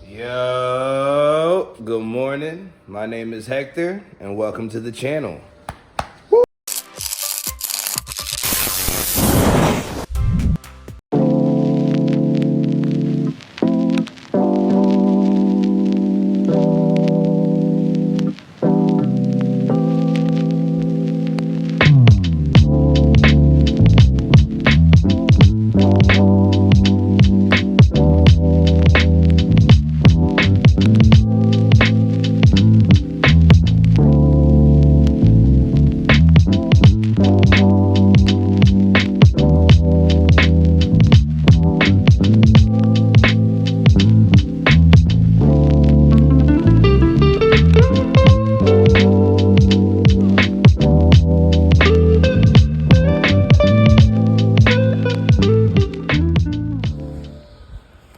Yo, good morning. My name is Hector, and welcome to the channel.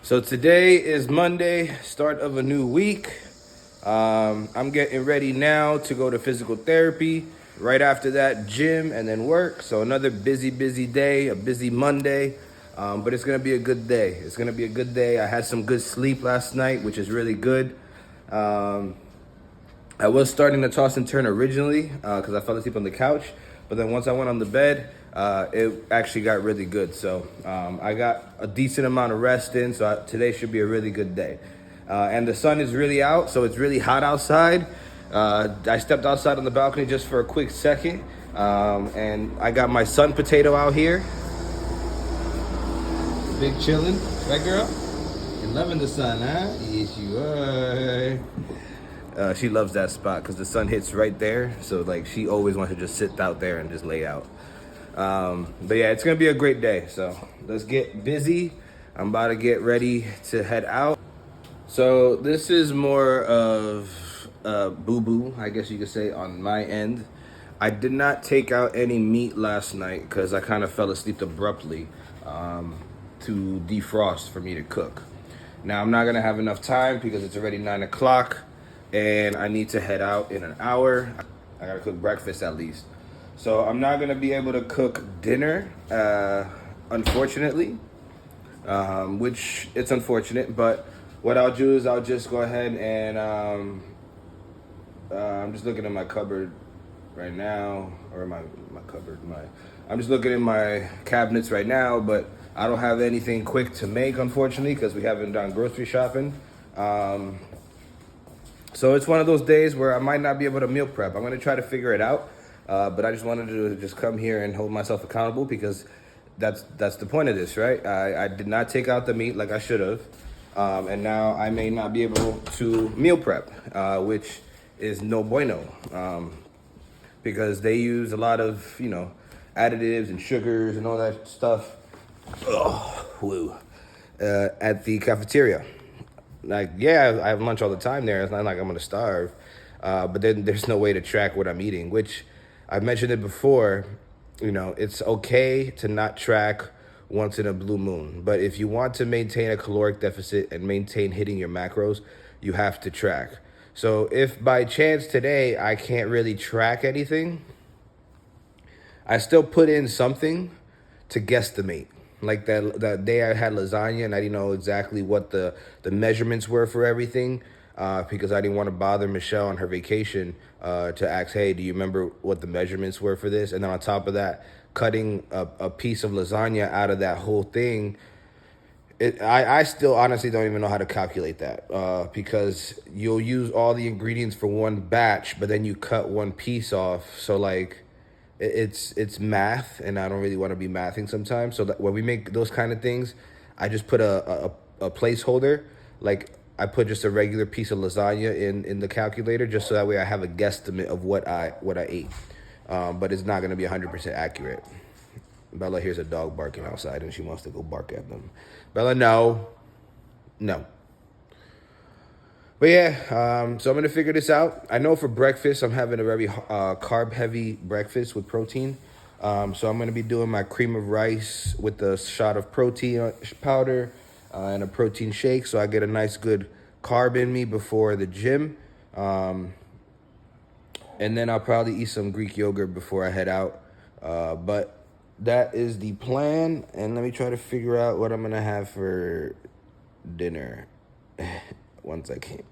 So today is Monday, start of a new week. I'm getting ready now to go to physical therapy. Right after that, gym and then work. So another busy day, a busy Monday. But it's gonna be a good day. It's gonna be a good day. I had some good sleep last night, which is really good. Um, I was starting to toss and turn originally because I fell asleep on the couch. But then once I went on the bed, it actually got really good. So I got a decent amount of rest in. So today should be a really good day. And the sun is really out, so it's really hot outside. I stepped outside on the balcony just for a quick second. And I got my sun potato out here. Big chillin'. Right, girl? You're loving the sun, huh? Yes, you are. She loves that spot because the sun hits right there. So like she always wants to just sit out there and just lay out. But yeah, it's gonna be a great day. So let's get busy. I'm about to get ready to head out. So this is more of boo-boo, I guess you could say, on my end. I did not take out any meat last night because I kind of fell asleep abruptly to defrost for me to cook. Now I'm not gonna have enough time because it's already 9 o'clock and I need to head out in an hour. I gotta cook breakfast at least. So I'm not gonna be able to cook dinner, unfortunately, which it's unfortunate, but what I'll do is I'll just go ahead and I'm just looking at my cupboard right now, or I'm just looking in my cabinets right now, but I don't have anything quick to make, unfortunately, because we haven't done grocery shopping. So it's one of those days where I might not be able to meal prep. I'm gonna try to figure it out, but I just wanted to just come here and hold myself accountable because that's the point of this, right? I did not take out the meat like I should have, and now I may not be able to meal prep, which is no bueno, because they use a lot of additives and sugars and all that stuff. At the cafeteria. Like, yeah, I have lunch all the time there. It's not like I'm gonna starve. But then there's no way to track what I'm eating, which I've mentioned it before. It's okay to not track once in a blue moon. But if you want to maintain a caloric deficit and maintain hitting your macros, you have to track. So if by chance today I can't really track anything, I still put in something to guesstimate. Like that day I had lasagna and I didn't know exactly what the measurements were for everything, because I didn't want to bother Michelle on her vacation to ask, hey, do you remember what the measurements were for this? And then on top of that, cutting a piece of lasagna out of that whole thing, I still honestly don't even know how to calculate that, because you'll use all the ingredients for one batch, but then you cut one piece off. So like, it's math, and I don't really want to be mathing sometimes. So that when we make those kind of things, I just put a placeholder. Like I put just a regular piece of lasagna in the calculator, just so that way I have a guesstimate of what I ate. But it's not going to be 100% accurate. Bella hears a dog barking outside, and she wants to go bark at them. Bella, no. But yeah, so I'm gonna figure this out. I know for breakfast, I'm having a very carb-heavy breakfast with protein. So I'm gonna be doing my cream of rice with a shot of protein powder and a protein shake, so I get a nice good carb in me before the gym. And then I'll probably eat some Greek yogurt before I head out. But that is the plan, and let me try to figure out what I'm gonna have for dinner. once I came.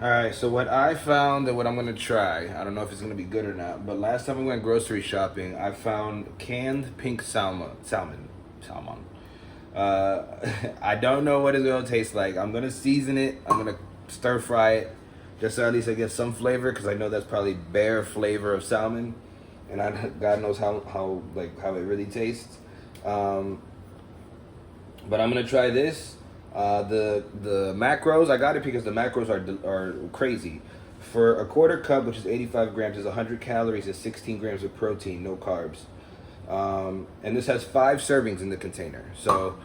All right, so what I found and what I'm gonna try, I don't know if it's gonna be good or not, but last time we went grocery shopping, I found canned pink salmon. Uh, I don't know what it's gonna taste like. I'm gonna season it. I'm gonna stir fry it, just so at least I get some flavor, because I know that's probably bare flavor of salmon, and God knows how it really tastes. But I'm gonna try this. The macros, I got it because the macros are crazy. For a quarter cup, which is 85 grams, is 100 calories and 16 grams of protein, no carbs. And this has 5 servings in the container. So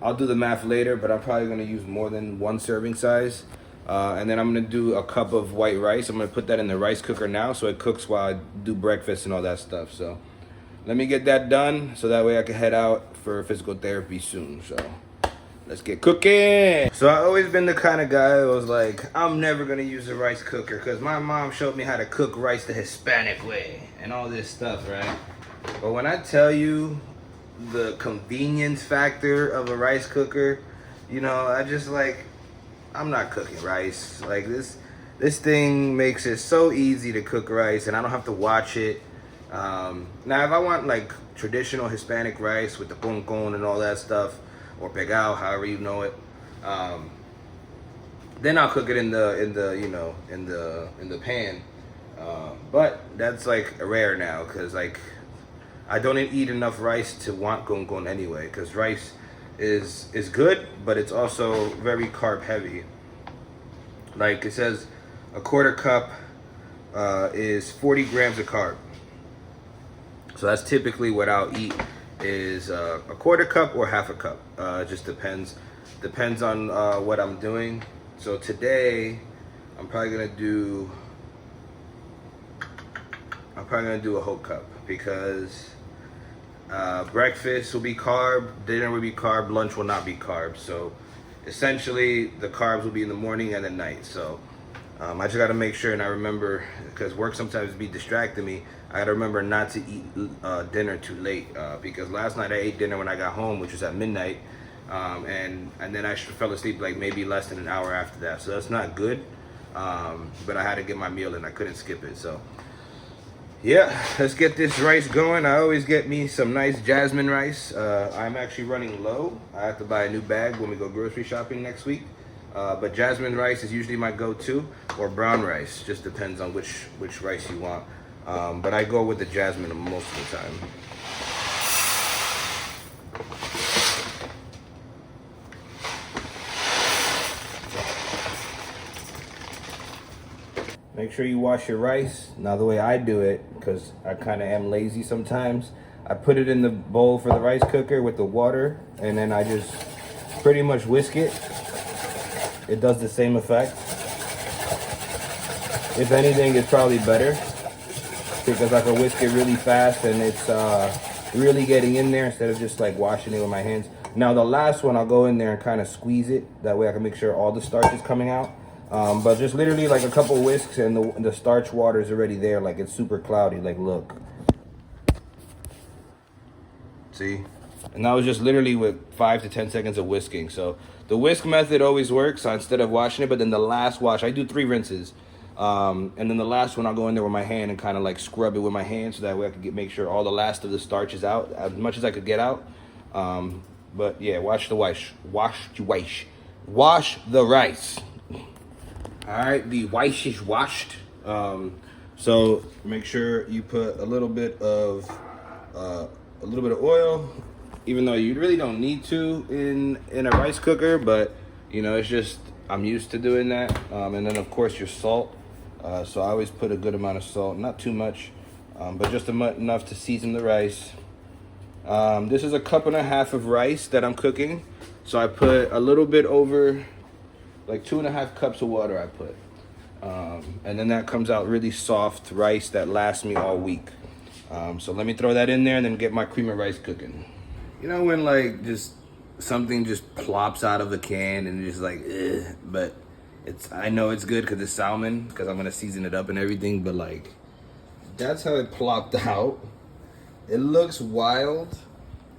I'll do the math later, but I'm probably gonna use more than 1 serving size. And then I'm gonna do a cup of white rice. I'm gonna put that in the rice cooker now, so it cooks while I do breakfast and all that stuff. So let me get that done, so that way I can head out for physical therapy soon. So let's get cooking. So I've always been the kind of guy who was like, I'm never gonna use a rice cooker because my mom showed me how to cook rice the Hispanic way and all this stuff, right? But when I tell you the convenience factor of a rice cooker, you know, I'm not cooking rice. Like this thing makes it so easy to cook rice, and I don't have to watch it. Now if I want like traditional Hispanic rice with the con and all that stuff, or pegao, however you know it, then I'll cook it in the pan. But that's like rare now, because like I don't eat enough rice to want con anyway, because rice is good, but it's also very carb heavy. Like it says, a quarter cup is 40 grams of carb. So that's typically what I'll eat, is a quarter cup or half a cup. It just depends on what I'm doing. So today I'm probably gonna do a whole cup, because breakfast will be carb, dinner will be carb, lunch will not be carb. So essentially the carbs will be in the morning and at night. So I just got to make sure, and I remember, because work sometimes be distracting me, I got to remember not to eat dinner too late, because last night I ate dinner when I got home, which was at midnight, and then I fell asleep like maybe less than an hour after that. So that's not good, but I had to get my meal and I couldn't skip it. So yeah, let's get this rice going. I always get me some nice jasmine rice. I'm actually running low. I have to buy a new bag when we go grocery shopping next week. But jasmine rice is usually my go-to, or brown rice. Just depends on which rice you want. But I go with the jasmine most of the time. Make sure you wash your rice. Now the way I do it, because I kind of am lazy sometimes, I put it in the bowl for the rice cooker with the water, and then I just pretty much whisk it. It does the same effect. If anything, it's probably better, because I can whisk it really fast and it's really getting in there instead of just like washing it with my hands. Now the last one, I'll go in there and kind of squeeze it. That way I can make sure all the starch is coming out. But just literally like a couple whisks and the starch water is already there. Like it's super cloudy. Like look. See? And that was just literally with 5 to 10 seconds of whisking. So the whisk method always works, so instead of washing it. But then the last wash, I do 3 rinses. And then the last one, I'll go in there with my hand and kind of like scrub it with my hand, so that way I can make sure all the last of the starch is out, as much as I could get out. But yeah, wash the rice. Wash the rice. All right, the rice is washed. So make sure you put a little bit of oil, even though you really don't need to in a rice cooker, but you know, it's just, I'm used to doing that. And then of course your salt. So I always put a good amount of salt, not too much, but just enough to season the rice. This is a 1.5 cups of rice that I'm cooking. So I put a little bit over, like 2.5 cups of water I put. And then that comes out really soft rice that lasts me all week. So let me throw that in there and then get my cream of rice cooking. You know when like just something just plops out of a can and just like, ugh, but I know it's good because it's salmon, because I'm gonna season it up and everything, but like, that's how it plopped out. It looks wild.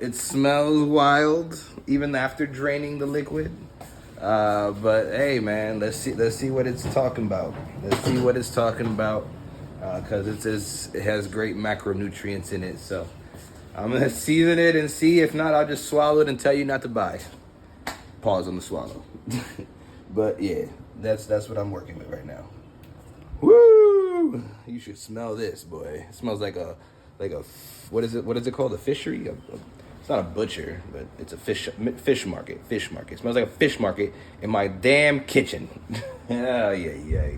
It smells wild, even after draining the liquid. But hey, man, let's see what it's talking about. Let's see what it's talking about, because it has great macronutrients in it. So I'm gonna season it and see. If not, I'll just swallow it and tell you not to buy. Pause on the swallow. But yeah, that's what I'm working with right now. Woo! You should smell this, boy. It smells like a what is it called? A fishery? It's not a butcher, but it's a fish market. Fish market. It smells like a fish market in my damn kitchen. Yeah.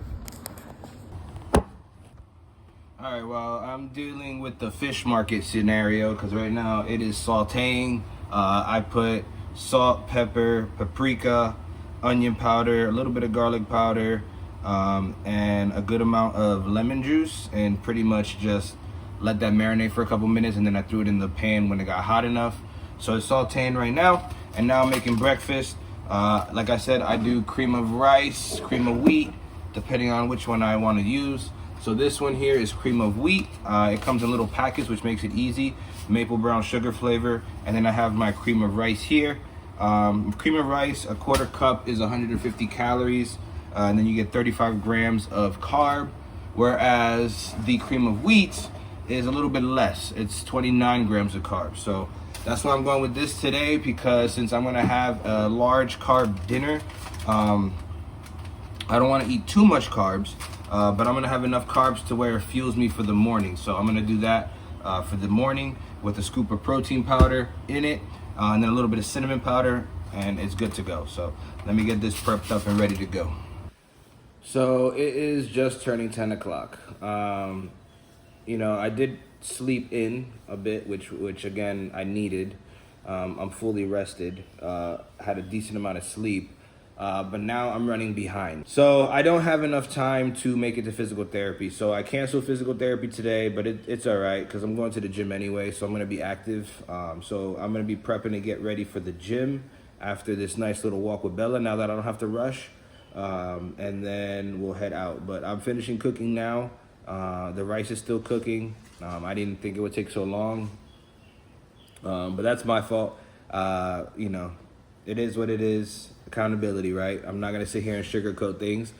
All right, well, I'm dealing with the fish market scenario because right now it is sauteing. I put salt, pepper, paprika, onion powder, a little bit of garlic powder, and a good amount of lemon juice, and pretty much just let that marinate for a couple minutes, and then I threw it in the pan when it got hot enough. So it's sauteing right now, and now I'm making breakfast. Like I said, I do cream of rice, cream of wheat, depending on which one I want to use. So this one here is cream of wheat. It comes in little packets, which makes it easy. Maple brown sugar flavor, and then I have my cream of rice here. Cream of rice, a quarter cup is 150 calories, and then you get 35 grams of carb, whereas the cream of wheat is a little bit less. It's 29 grams of carbs. So that's why I'm going with this today, because since I'm gonna have a large carb dinner, I don't wanna eat too much carbs, but I'm gonna have enough carbs to where it fuels me for the morning. So I'm gonna do that for the morning with a scoop of protein powder in it, and then a little bit of cinnamon powder, and it's good to go. So let me get this prepped up and ready to go. So it is just turning 10 o'clock. I did sleep in a bit, which again, I needed. I'm fully rested, had a decent amount of sleep, but now I'm running behind. So I don't have enough time to make it to physical therapy. So I canceled physical therapy today, but it's all right because I'm going to the gym anyway, so I'm going to be active. So I'm going to be prepping to get ready for the gym after this nice little walk with Bella, now that I don't have to rush. And then we'll head out. But I'm finishing cooking now. The rice is still cooking. I didn't think it would take so long, but that's my fault. It is what it is. Accountability, right? I'm not gonna sit here and sugarcoat things.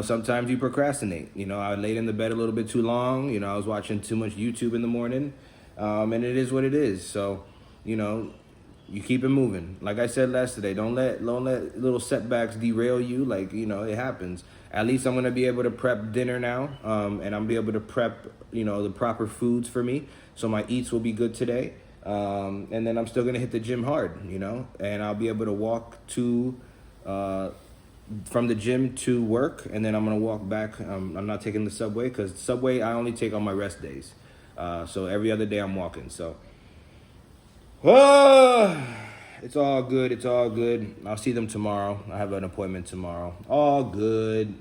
Sometimes you procrastinate. I laid in the bed a little bit too long. I was watching too much YouTube in the morning, and it is what it is. So, you keep it moving. Like I said yesterday, don't let little setbacks derail you. It happens. At least I'm gonna be able to prep dinner now, and I'm be able to prep, the proper foods for me. So my eats will be good today, and then I'm still gonna hit the gym hard, and I'll be able to walk from the gym to work, and then I'm gonna walk back. I'm not taking the subway because subway I only take on my rest days. So every other day I'm walking. So. It's all good. It's all good. I'll see them tomorrow. I have an appointment tomorrow. All good.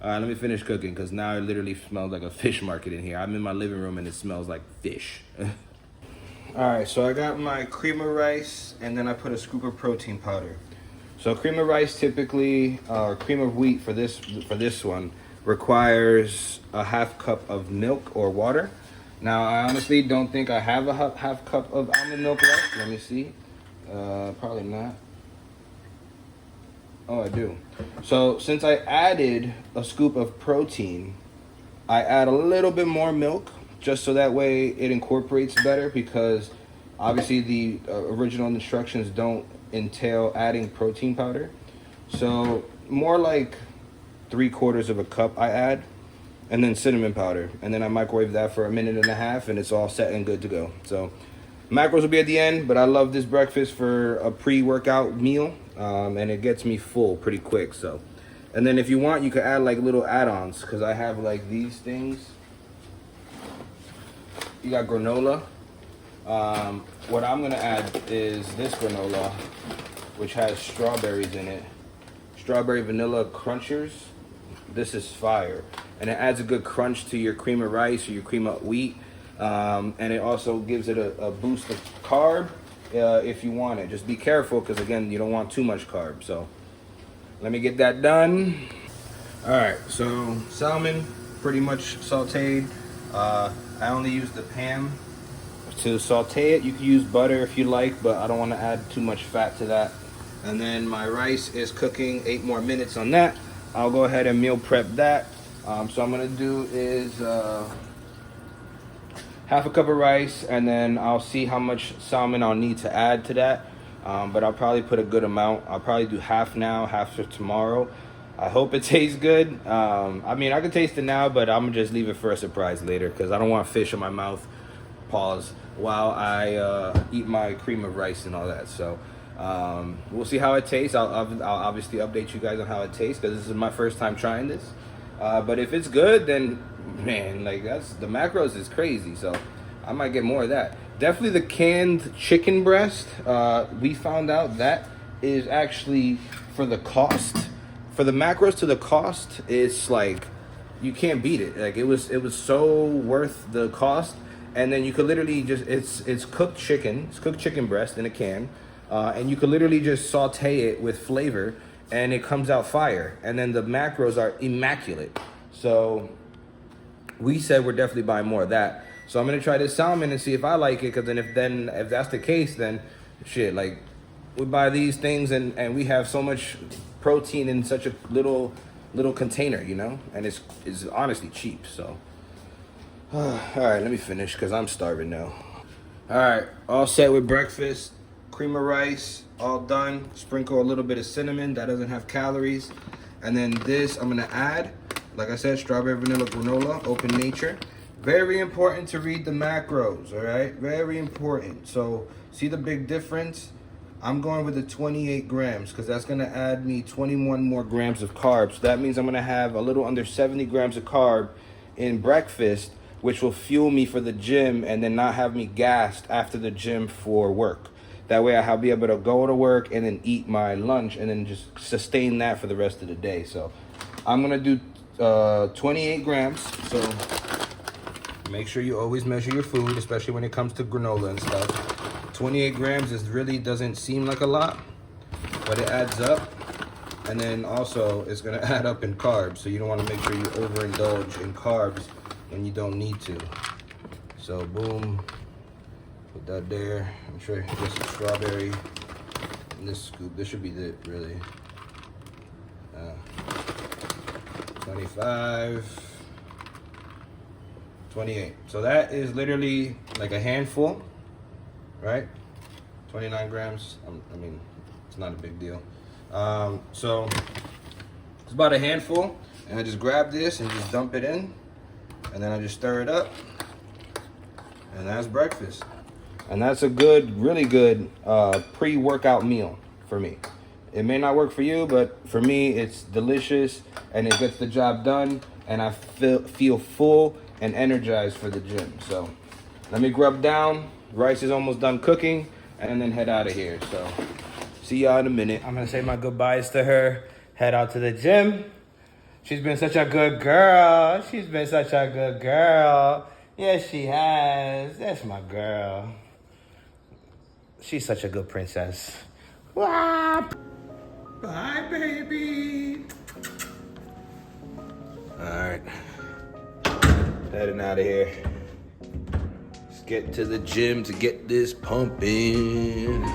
All right, let me finish cooking because now it literally smells like a fish market in here. I'm in my living room and it smells like fish. All right, so I got my cream of rice and then I put a scoop of protein powder. So cream of rice typically, or cream of wheat for this one, requires a half cup of milk or water. Now, I honestly don't think I have a half cup of almond milk left. Let me see. Probably not. Oh, I do. So, since I added a scoop of protein, I add a little bit more milk, just so that way it incorporates better, because obviously the original instructions don't entail adding protein powder. So, more like 3/4 of a cup I add. And then cinnamon powder, and then I microwave that for a minute and a half, and it's all set and good to go. So macros will be at the end, but I love this breakfast for a pre-workout meal, and it gets me full pretty quick. So, and then if you want, you could add like little add-ons, because I have like these things. You got granola. What I'm gonna add is this granola, which has strawberries in it. Strawberry vanilla crunchers. This is fire. And it adds a good crunch to your cream of rice or your cream of wheat. And it also gives it a boost of carb if you want it. Just be careful because, again, you don't want too much carb. So let me get that done. All right, so salmon pretty much sauteed. I only use the pan to saute it. You can use butter if you like, but I don't want to add too much fat to that. And then my rice is cooking, 8 more minutes on that. I'll go ahead and meal prep that. So I'm gonna do is half a cup of rice, and then I'll see how much salmon I'll need to add to that. But I'll probably put a good amount. I'll probably do half now, half for tomorrow. I hope it tastes good. I mean, I can taste it now, but I'm gonna just leave it for a surprise later because I don't want fish in my mouth. Pause while I eat my cream of rice and all that. So we'll see how it tastes. I'll obviously update you guys on how it tastes because this is my first time trying this. But if it's good, then man, like that's the macros is crazy. So I might get more of that. Definitely the canned chicken breast. We found out that is actually for the cost. For the macros to the cost, it's like you can't beat it. Like it was so worth the cost. And then you could literally just it's cooked chicken. It's cooked chicken breast in a can, and you could literally just saute it with flavor, and it comes out fire. And then the macros are immaculate. So we said we're definitely buying more of that. So I'm gonna try this salmon and see if I like it. Cause then if that's the case, then shit, like we buy these things and we have so much protein in such a little container, you know, and it's honestly cheap. So. All right, let me finish because I'm starving now. All right, all set with breakfast. Cream of rice, all done. Sprinkle a little bit of cinnamon. That doesn't have calories. And then this, I'm gonna add, like I said, strawberry vanilla granola, Open Nature. Very important to read the macros, all right? Very important. So see the big difference? I'm going with the 28 grams because that's gonna add me 21 more grams of carbs. So that means I'm gonna have a little under 70 grams of carb in breakfast, which will fuel me for the gym and then not have me gassed after the gym for work. That way I'll be able to go to work and then eat my lunch and then just sustain that for the rest of the day. So I'm gonna do 28 grams. So make sure you always measure your food, especially when it comes to granola and stuff. 28 grams doesn't seem like a lot, but it adds up. And then also it's gonna add up in carbs. So you don't wanna make sure you overindulge in carbs when you don't need to. So boom, put that there. I'm sure you get some strawberry in this scoop. This should be it, really. 25, 28. So that is literally like a handful, right? 29 grams. I mean, it's not a big deal. So it's about a handful, and I just grab this and just dump it in. And then I just stir it up, and that's breakfast. And that's a good, really good pre-workout meal for me. It may not work for you, but for me, it's delicious, and it gets the job done, and I feel full and energized for the gym. So let me grub down. Rice is almost done cooking, and then head out of here. So see y'all in a minute. I'm gonna say my goodbyes to her, head out to the gym. She's been such a good girl. She's been such a good girl. Yes, she has. That's my girl. She's such a good princess. Whop. Bye, baby. All right. Heading out of here. Let's get to the gym to get this pumping.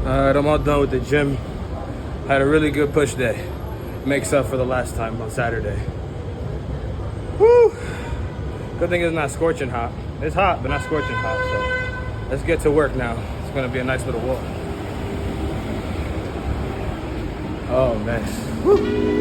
Alright, I'm all done with the gym. Had a really good push day. Makes up for the last time on Saturday. Woo! Good thing it's not scorching hot. It's hot, but not scorching hot, so let's get to work now. It's gonna be a nice little walk. Oh, man. Woo!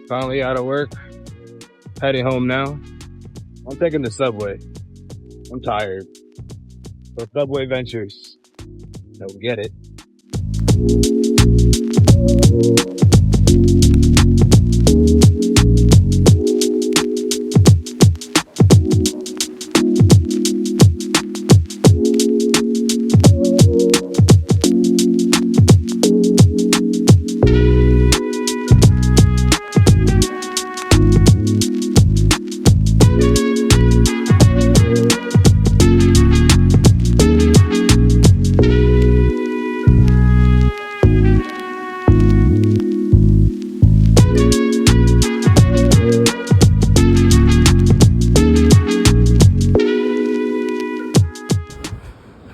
Finally out of work, heading home now. I'm taking the subway. I'm tired. So Subway Ventures. Don't get it.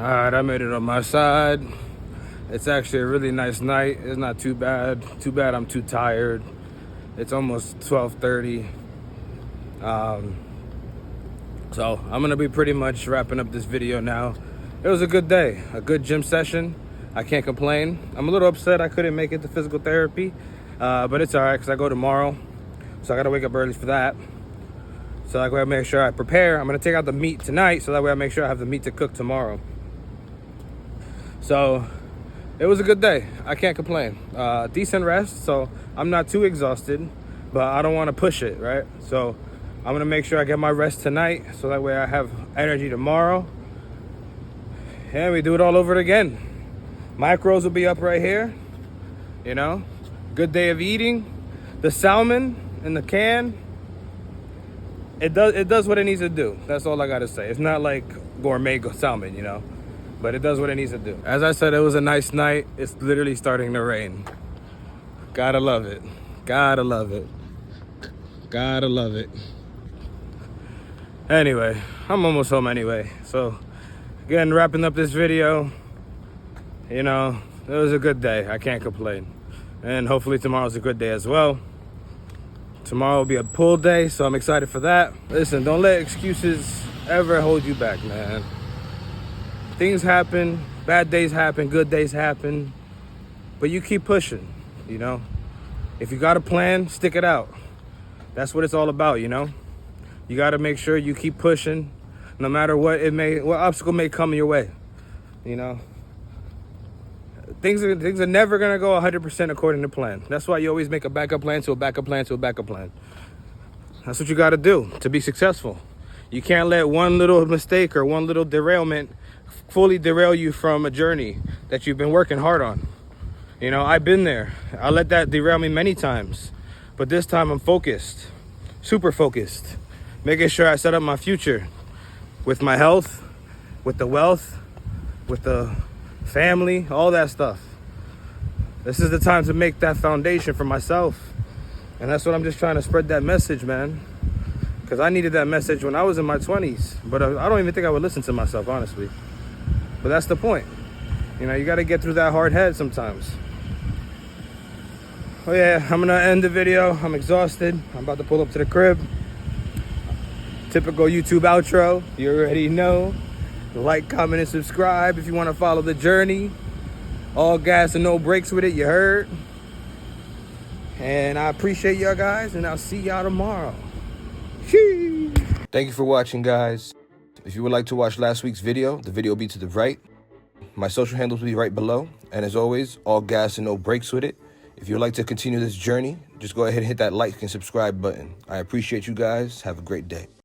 Alright, I made it on my side. It's actually a really nice night. It's not too bad. Too bad I'm too tired. It's almost 12:30. So I'm gonna be pretty much wrapping up this video now. It was a good day, a good gym session. I can't complain. I'm a little upset I couldn't make it to physical therapy, but it's all right because I go tomorrow. So I gotta wake up early for that. So that way I make sure I prepare. I'm gonna take out the meat tonight so that way I make sure I have the meat to cook tomorrow. So it was a good day. I can't complain. Decent rest, so I'm not too exhausted, but I don't want to push it, right? So I'm gonna make sure I get my rest tonight so that way I have energy tomorrow. And we do it all over again. Macros will be up right here. You know, good day of eating. The salmon in the can, it does what it needs to do. That's all I gotta say. It's not like gourmet salmon, you know, but it does what it needs to do. As I said, it was a nice night. It's literally starting to rain. Gotta love it. Gotta love it. Gotta love it. Anyway, I'm almost home anyway. So again, wrapping up this video, you know, it was a good day. I can't complain. And hopefully tomorrow's a good day as well. Tomorrow will be a pull day, so I'm excited for that. Listen, don't let excuses ever hold you back, man. Things happen, bad days happen, good days happen, but you keep pushing, you know? If you got a plan, stick it out. That's what it's all about, you know? You gotta make sure you keep pushing, no matter what obstacle may come your way, you know? Things are never gonna go 100% according to plan. That's why you always make a backup plan to a backup plan to a backup plan. That's what you gotta do to be successful. You can't let one little mistake or one little derailment fully derail you from a journey that you've been working hard on. You know, I've been there. I let that derail me many times, but this time I'm focused, super focused, making sure I set up my future with my health, with the wealth, with the family, all that stuff. This is the time to make that foundation for myself. And that's what I'm just trying to spread that message, man. Because I needed that message when I was in my 20s. But I don't even think I would listen to myself, honestly. But that's the point. You know, you got to get through that hard head sometimes. Oh yeah, I'm going to end the video. I'm exhausted. I'm about to pull up to the crib. Typical YouTube outro. You already know. Like, comment, and subscribe if you want to follow the journey. All gas and no brakes with it, you heard. And I appreciate y'all guys, and I'll see y'all tomorrow. Sheesh. Thank you for watching, guys. If you would like to watch last week's video, the video will be to the right. My social handles will be right below. And as always, all gas and no brakes with it. If you'd like to continue this journey, just go ahead and hit that like and subscribe button. I appreciate you guys. Have a great day.